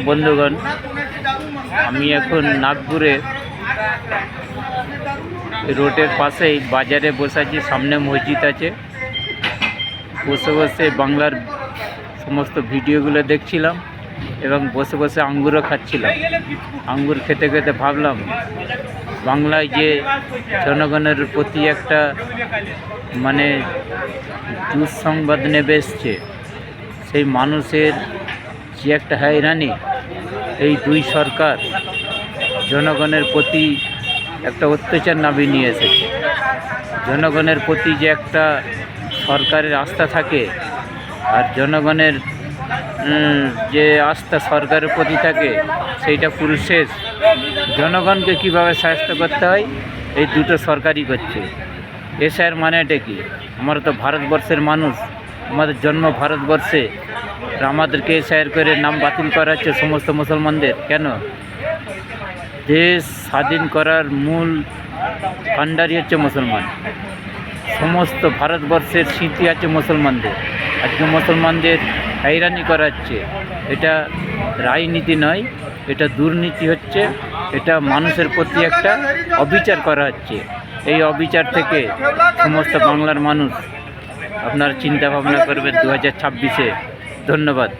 বন্ধুগণ, আমি এখন নাগপুরে রোডের পাশেই বাজারে বসে আছি। সামনে মসজিদ আছে। বসে বসে বাংলার সমস্ত ভিডিওগুলো দেখছিলাম এবং বসে বসে আঙ্গুরও খাচ্ছিলাম। আঙ্গুর খেতে খেতে ভাবলাম, বাংলায় যে জনগণের প্রতি একটা দুঃসংবাদ নেমে এসছে, সেই মানুষের যে একটা হয়রানি, এই দুই সরকার জনগণের প্রতি একটা অত্যাচার নামিয়ে নিয়ে এসেছে। জনগণের প্রতি যে একটা সরকারের আস্থা থাকে, আর জনগণের যে আস্থা সরকারের প্রতি থাকে, সেইটা পুরো শেষ। জনগণকে কীভাবে সাহায্য করতে হয়, এই দুটো সরকারই করছে। এসআইয়ের মানেটা কি? আমরা তো ভারতবর্ষের মানুষ, আমাদের জন্ম ভারতবর্ষে, আমাদেরকে এসআইয়ের করে নাম বাতিল করা হচ্ছে সমস্ত মুসলমানদের। কেন? দেশ স্বাধীন করার মূল ভাণ্ডারই হচ্ছে মুসলমান। সমস্ত ভারতবর্ষের স্মৃতি আছে মুসলমানদের। আজকে মুসলমানদের হয়রানি করা হচ্ছে। এটা রাজনীতি নয়, এটা দুর্নীতি হচ্ছে। এটা মানুষের প্রতি একটা অবিচার করা হচ্ছে। এই অবিচার থেকে সমস্ত বাংলার মানুষ আপনারা চিন্তা ভাবনা করবেন 2026-এ। ধন্যবাদ।